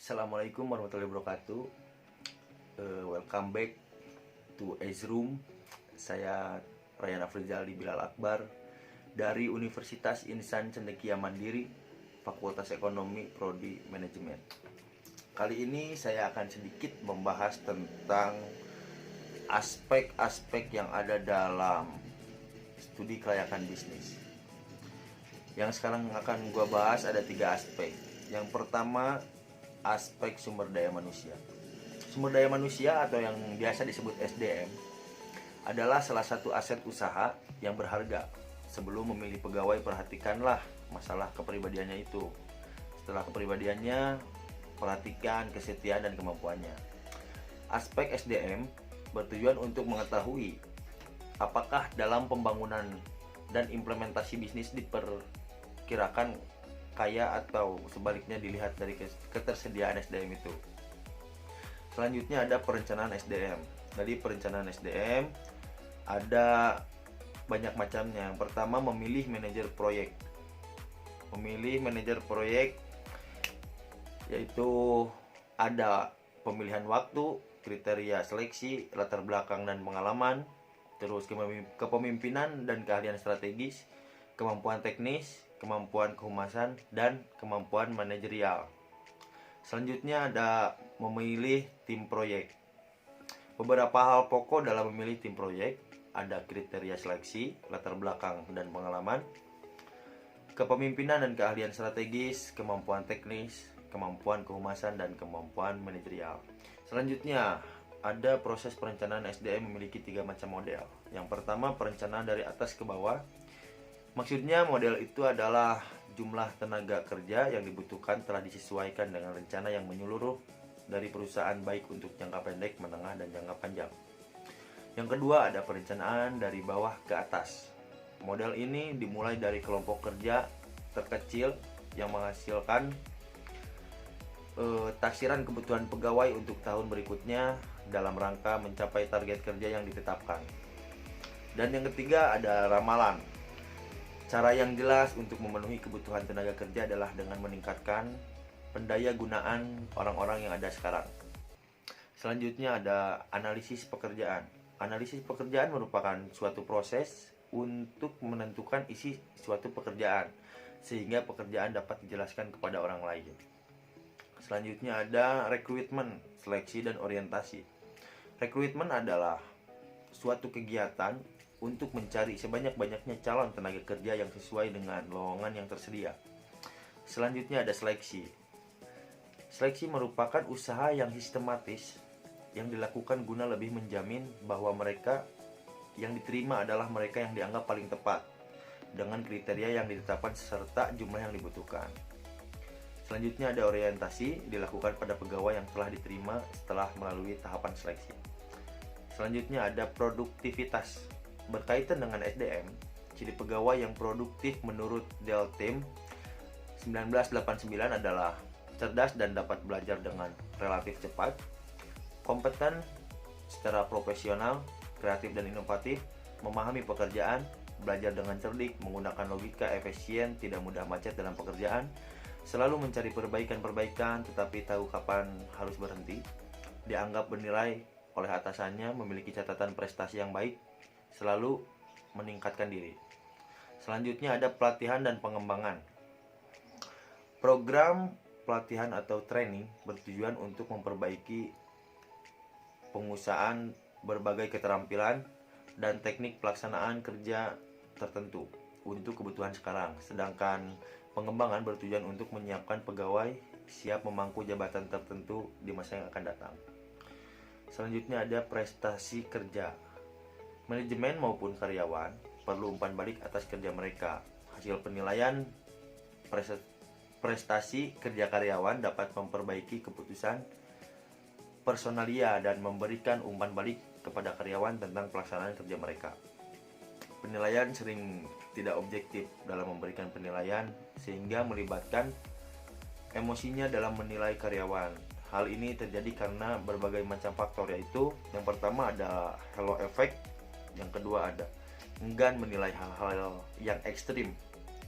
Assalamualaikum warahmatullahi wabarakatuh. Welcome back to Ezroom. Saya Ryan Afrizal Bilal Akbar dari Universitas Insan Cendekia Mandiri, Fakultas Ekonomi Prodi Manajemen. Kali ini saya akan sedikit membahas tentang aspek-aspek yang ada dalam studi kelayakan bisnis. Yang sekarang akan gue bahas ada 3 aspek. Yang pertama, aspek sumber daya manusia. Sumber daya manusia atau yang biasa disebut SDM adalah salah satu aset usaha yang berharga. Sebelum memilih pegawai, perhatikanlah masalah kepribadiannya itu. Setelah kepribadiannya, perhatikan kesetiaan dan kemampuannya. Aspek SDM bertujuan untuk mengetahui apakah dalam pembangunan dan implementasi bisnis diperkirakan kaya atau sebaliknya dilihat dari ketersediaan SDM itu. Selanjutnya ada perencanaan SDM. Jadi perencanaan SDM ada banyak macamnya. Yang pertama, memilih manajer proyek. Memilih manajer proyek yaitu ada pemilihan waktu, kriteria seleksi, latar belakang dan pengalaman, terus kepemimpinan dan keahlian strategis, kemampuan teknis, kemampuan kehumasan, dan kemampuan manajerial. Selanjutnya ada memilih tim proyek. Beberapa hal pokok dalam memilih tim proyek ada kriteria seleksi, latar belakang dan pengalaman, kepemimpinan dan keahlian strategis, kemampuan teknis, kemampuan kehumasan, dan kemampuan manajerial. Selanjutnya ada proses perencanaan SDM memiliki 3 macam model. Yang pertama, perencanaan dari atas ke bawah. Maksudnya model itu adalah jumlah tenaga kerja yang dibutuhkan telah disesuaikan dengan rencana yang menyeluruh dari perusahaan baik untuk jangka pendek, menengah, dan jangka panjang. Yang kedua ada perencanaan dari bawah ke atas. Model ini dimulai dari kelompok kerja terkecil yang menghasilkan taksiran kebutuhan pegawai untuk tahun berikutnya dalam rangka mencapai target kerja yang ditetapkan. Dan yang ketiga ada ramalan. Cara yang jelas untuk memenuhi kebutuhan tenaga kerja adalah dengan meningkatkan pendaya gunaan orang-orang yang ada sekarang. Selanjutnya ada analisis pekerjaan. Analisis pekerjaan merupakan suatu proses untuk menentukan isi suatu pekerjaan sehingga pekerjaan dapat dijelaskan kepada orang lain. Selanjutnya ada rekrutmen, seleksi dan orientasi. Rekrutmen adalah suatu kegiatan untuk mencari sebanyak-banyaknya calon tenaga kerja yang sesuai dengan lowongan yang tersedia. Selanjutnya ada seleksi. Seleksi merupakan usaha yang sistematis yang dilakukan guna lebih menjamin bahwa mereka yang diterima adalah mereka yang dianggap paling tepat dengan kriteria yang ditetapkan serta jumlah yang dibutuhkan. Selanjutnya ada orientasi, dilakukan pada pegawai yang telah diterima setelah melalui tahapan seleksi. Selanjutnya ada produktivitas. Berkaitan dengan SDM, ciri pegawai yang produktif menurut Delteam 1989 adalah cerdas dan dapat belajar dengan relatif cepat, kompeten secara profesional, kreatif dan inovatif, memahami pekerjaan, belajar dengan cerdik, menggunakan logika, efisien, tidak mudah macet dalam pekerjaan, selalu mencari perbaikan-perbaikan tetapi tahu kapan harus berhenti, dianggap bernilai oleh atasannya, memiliki catatan prestasi yang baik, selalu meningkatkan diri. Selanjutnya ada pelatihan dan pengembangan. Program pelatihan atau training bertujuan untuk memperbaiki pengusahaan berbagai keterampilan dan teknik pelaksanaan kerja tertentu untuk kebutuhan sekarang. Sedangkan pengembangan bertujuan untuk menyiapkan pegawai siap memangku jabatan tertentu di masa yang akan datang. Selanjutnya ada prestasi kerja. Manajemen maupun karyawan perlu umpan balik atas kerja mereka. Hasil penilaian prestasi kerja karyawan dapat memperbaiki keputusan personalia dan memberikan umpan balik kepada karyawan tentang pelaksanaan kerja mereka. Penilaian sering tidak objektif dalam memberikan penilaian sehingga melibatkan emosinya dalam menilai karyawan. Hal ini terjadi karena berbagai macam faktor, yaitu yang pertama ada halo effect, yang kedua ada enggan menilai hal-hal yang ekstrim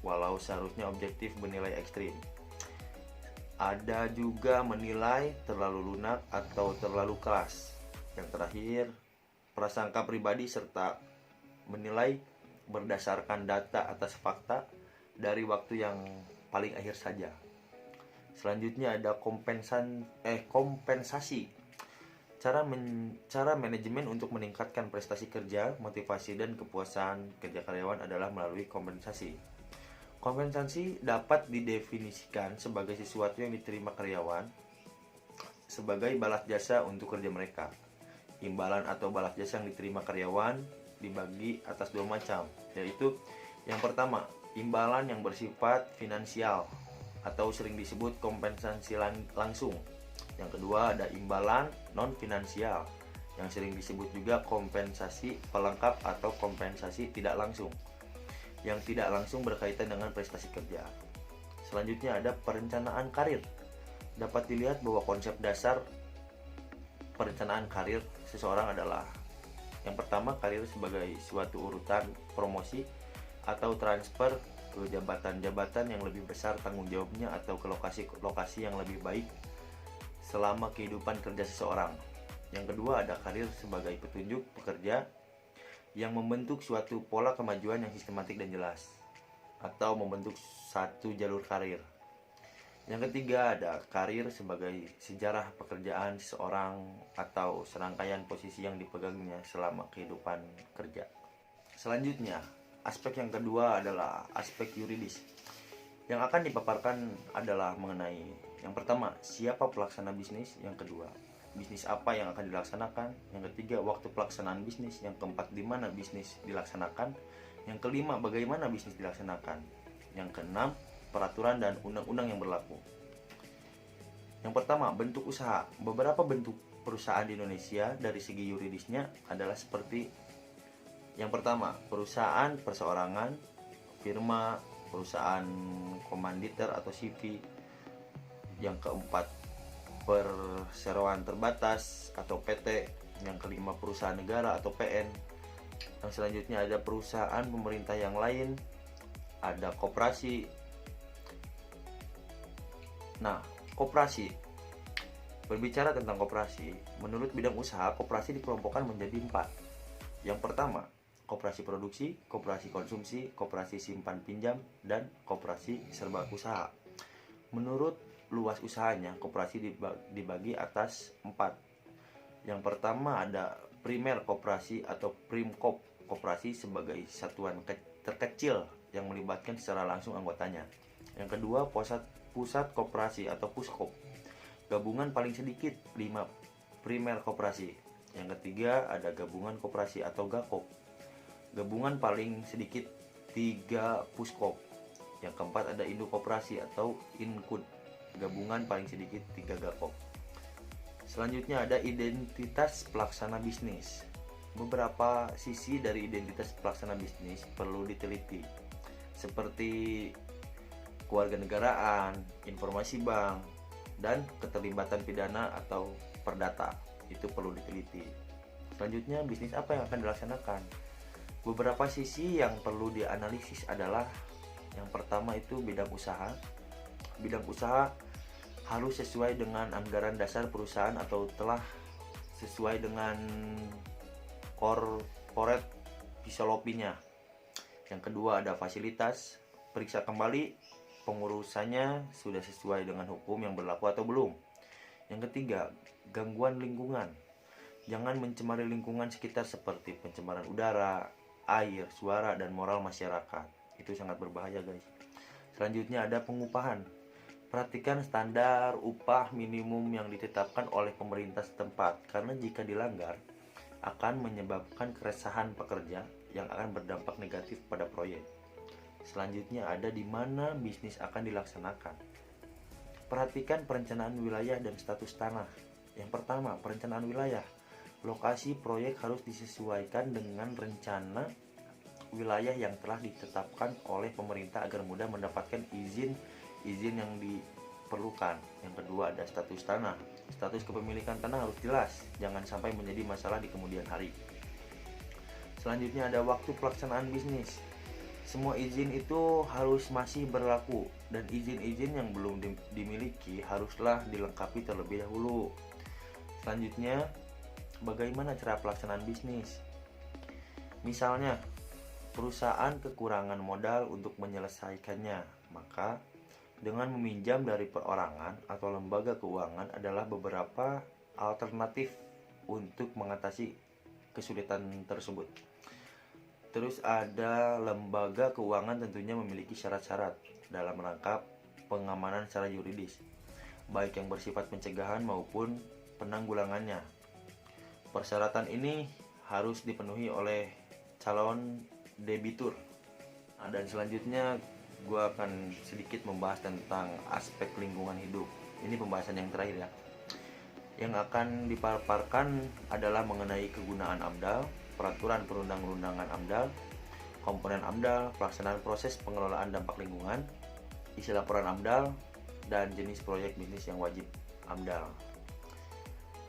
walau seharusnya objektif menilai ekstrim. Ada juga menilai terlalu lunak atau terlalu keras. Yang terakhir, prasangka pribadi serta menilai berdasarkan data atas fakta dari waktu yang paling akhir saja. Selanjutnya ada kompensasi. Cara manajemen untuk meningkatkan prestasi kerja, motivasi dan kepuasan kerja karyawan adalah melalui kompensasi. Kompensasi dapat didefinisikan sebagai sesuatu yang diterima karyawan sebagai balas jasa untuk kerja mereka. Imbalan atau balas jasa yang diterima karyawan dibagi atas dua macam, yaitu yang pertama, imbalan yang bersifat finansial atau sering disebut kompensasi langsung. Yang kedua ada imbalan non finansial yang sering disebut juga kompensasi pelengkap atau kompensasi tidak langsung, yang tidak langsung berkaitan dengan prestasi kerja. Selanjutnya ada perencanaan karir. Dapat dilihat bahwa konsep dasar perencanaan karir seseorang adalah yang pertama, karir sebagai suatu urutan promosi atau transfer ke jabatan-jabatan yang lebih besar tanggung jawabnya atau ke lokasi yang lebih baik selama kehidupan kerja seseorang. Yang kedua ada karir sebagai petunjuk pekerja yang membentuk suatu pola kemajuan yang sistematik dan jelas atau membentuk satu jalur karir. Yang ketiga ada karir sebagai sejarah pekerjaan seseorang atau serangkaian posisi yang dipegangnya selama kehidupan kerja. Selanjutnya, aspek yang kedua adalah aspek yuridis. Yang akan dipaparkan adalah mengenai yang pertama, siapa pelaksana bisnis. Yang kedua, bisnis apa yang akan dilaksanakan. Yang ketiga, waktu pelaksanaan bisnis. Yang keempat, di mana bisnis dilaksanakan. Yang kelima, bagaimana bisnis dilaksanakan. Yang keenam, peraturan dan undang-undang yang berlaku. Yang pertama, bentuk usaha. Beberapa bentuk perusahaan di Indonesia dari segi yuridisnya adalah seperti yang pertama, perusahaan perseorangan, firma, perusahaan komanditer atau CV. Yang keempat, perseroan terbatas atau PT. Yang kelima, perusahaan negara atau PN. Yang selanjutnya ada perusahaan pemerintah yang lain, ada koperasi. Nah, koperasi. Berbicara tentang koperasi, menurut bidang usaha, koperasi dikelompokkan menjadi 4. Yang pertama, koperasi produksi, koperasi konsumsi, koperasi simpan pinjam, dan koperasi serba usaha. Menurut luas usahanya, koperasi dibagi atas 4. Yang pertama ada primer koperasi atau primkop, koperasi sebagai satuan terkecil yang melibatkan secara langsung anggotanya. Yang kedua, pusat koperasi atau puskop, gabungan paling sedikit 5 primer koperasi. Yang ketiga ada gabungan koperasi atau gakop, gabungan paling sedikit 3 puskop. Yang keempat ada induk koperasi atau inkud, gabungan paling sedikit 3 gakop. Selanjutnya ada identitas pelaksana bisnis. Beberapa sisi dari identitas pelaksana bisnis perlu diteliti, seperti kewarganegaraan, informasi bank, dan keterlibatan pidana atau perdata. Itu perlu diteliti. Selanjutnya, bisnis apa yang akan dilaksanakan? Beberapa sisi yang perlu dianalisis adalah yang pertama itu bidang usaha. Bidang usaha harus sesuai dengan anggaran dasar perusahaan atau telah sesuai dengan corporate philosophy-nya. Yang kedua ada fasilitas, periksa kembali pengurusannya sudah sesuai dengan hukum yang berlaku atau belum. Yang ketiga, gangguan lingkungan. Jangan mencemari lingkungan sekitar seperti pencemaran udara, air, suara, dan moral masyarakat. Itu sangat berbahaya, guys. Selanjutnya ada pengupahan. Perhatikan standar upah minimum yang ditetapkan oleh pemerintah setempat, karena jika dilanggar akan menyebabkan keresahan pekerja yang akan berdampak negatif pada proyek. Selanjutnya ada di mana bisnis akan dilaksanakan. Perhatikan perencanaan wilayah dan status tanah. Yang pertama, perencanaan wilayah. Lokasi proyek harus disesuaikan dengan rencana wilayah yang telah ditetapkan oleh pemerintah agar mudah mendapatkan izin yang diperlukan. Yang kedua ada status tanah. Status kepemilikan tanah harus jelas, jangan sampai menjadi masalah di kemudian hari. Selanjutnya ada waktu pelaksanaan bisnis. Semua izin itu harus masih berlaku, dan izin-izin yang belum dimiliki haruslah dilengkapi terlebih dahulu. Selanjutnya, bagaimana cara pelaksanaan bisnis? Misalnya, perusahaan kekurangan modal untuk menyelesaikannya, maka dengan meminjam dari perorangan atau lembaga keuangan adalah beberapa alternatif untuk mengatasi kesulitan tersebut. Terus ada lembaga keuangan tentunya memiliki syarat-syarat dalam rangka pengamanan secara yuridis, baik yang bersifat pencegahan maupun penanggulangannya. Persyaratan ini harus dipenuhi oleh calon debitur. Dan selanjutnya gue akan sedikit membahas tentang aspek lingkungan hidup. Ini pembahasan yang terakhir ya. Yang akan dipaparkan adalah mengenai kegunaan AMDAL, peraturan perundang-undangan AMDAL, komponen AMDAL, pelaksanaan proses pengelolaan dampak lingkungan, isi laporan AMDAL, dan jenis proyek bisnis yang wajib AMDAL.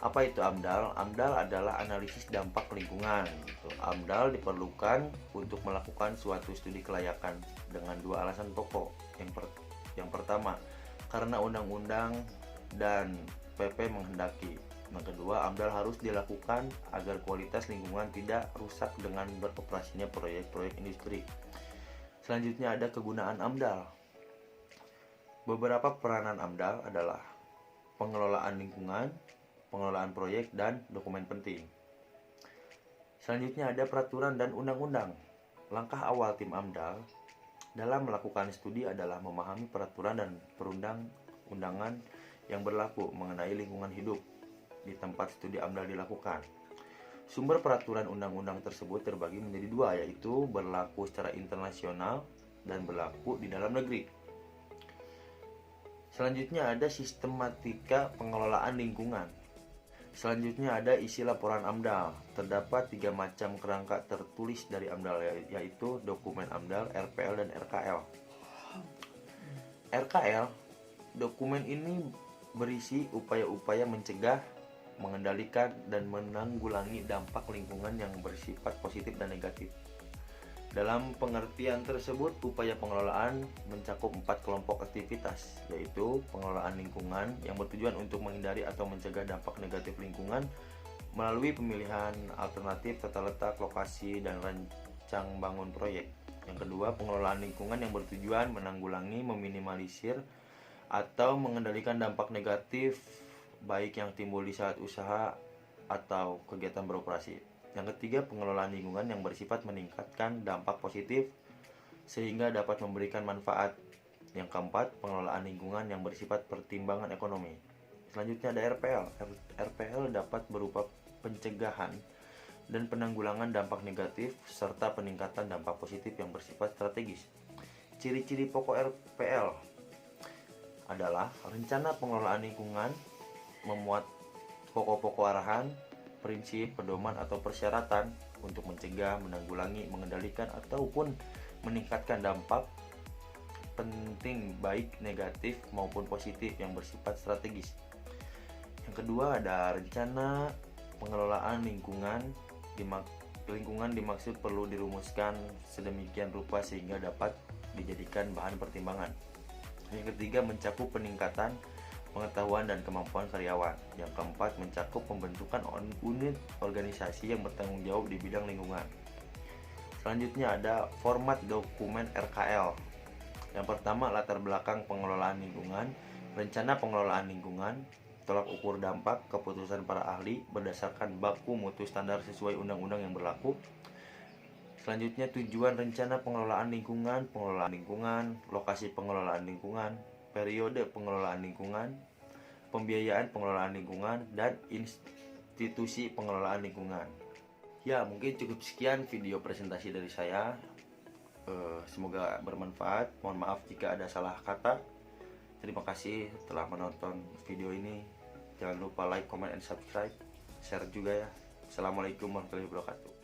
Apa itu AMDAL? AMDAL adalah analisis dampak lingkungan. AMDAL diperlukan untuk melakukan suatu studi kelayakan dengan dua alasan pokok. Yang pertama, karena undang-undang dan PP menghendaki. Yang kedua, AMDAL harus dilakukan agar kualitas lingkungan tidak rusak dengan beroperasinya proyek-proyek industri. Selanjutnya ada kegunaan AMDAL. Beberapa peranan AMDAL adalah pengelolaan lingkungan, pengelolaan proyek, dan dokumen penting. Selanjutnya ada peraturan dan undang-undang. Langkah awal tim AMDAL dalam melakukan studi adalah memahami peraturan dan perundang-undangan yang berlaku mengenai lingkungan hidup di tempat studi AMDAL dilakukan. Sumber peraturan undang-undang tersebut terbagi menjadi dua, yaitu berlaku secara internasional dan berlaku di dalam negeri. Selanjutnya ada sistematika pengelolaan lingkungan. Selanjutnya ada isi laporan AMDAL. Terdapat 3 macam kerangka tertulis dari AMDAL, yaitu dokumen AMDAL, RPL, dan RKL. RKL, dokumen ini berisi upaya-upaya mencegah, mengendalikan, dan menanggulangi dampak lingkungan yang bersifat positif dan negatif. Dalam pengertian tersebut, upaya pengelolaan mencakup 4 kelompok aktivitas, yaitu pengelolaan lingkungan yang bertujuan untuk menghindari atau mencegah dampak negatif lingkungan melalui pemilihan alternatif tata letak, lokasi, dan rancang bangun proyek. Yang kedua, pengelolaan lingkungan yang bertujuan menanggulangi, meminimalisir, atau mengendalikan dampak negatif baik yang timbul di saat usaha atau kegiatan beroperasi. Yang ketiga, pengelolaan lingkungan yang bersifat meningkatkan dampak positif sehingga dapat memberikan manfaat. Yang keempat, pengelolaan lingkungan yang bersifat pertimbangan ekonomi. Selanjutnya ada RPL. RPL dapat berupa pencegahan dan penanggulangan dampak negatif serta peningkatan dampak positif yang bersifat strategis. Ciri-ciri pokok RPL adalah rencana pengelolaan lingkungan memuat pokok-pokok arahan, prinsip, pedoman, atau persyaratan untuk mencegah, menanggulangi, mengendalikan, ataupun meningkatkan dampak penting baik negatif maupun positif yang bersifat strategis. Yang kedua ada rencana pengelolaan lingkungan. Lingkungan dimaksud perlu dirumuskan sedemikian rupa sehingga dapat dijadikan bahan pertimbangan. Yang ketiga mencakup peningkatan pengetahuan dan kemampuan karyawan. Yang keempat mencakup pembentukan unit organisasi yang bertanggung jawab di bidang lingkungan. Selanjutnya ada format dokumen RKL. Yang pertama latar belakang pengelolaan lingkungan, rencana pengelolaan lingkungan, tolak ukur dampak, keputusan para ahli berdasarkan baku mutu standar sesuai undang-undang yang berlaku. Selanjutnya tujuan rencana pengelolaan lingkungan, lokasi pengelolaan lingkungan, periode pengelolaan lingkungan, pembiayaan pengelolaan lingkungan, dan institusi pengelolaan lingkungan. Ya, mungkin cukup sekian video presentasi dari saya. Semoga bermanfaat. Mohon maaf jika ada salah kata. Terima kasih telah menonton video ini. Jangan lupa like, comment, and subscribe. Share juga ya. Assalamualaikum warahmatullahi wabarakatuh.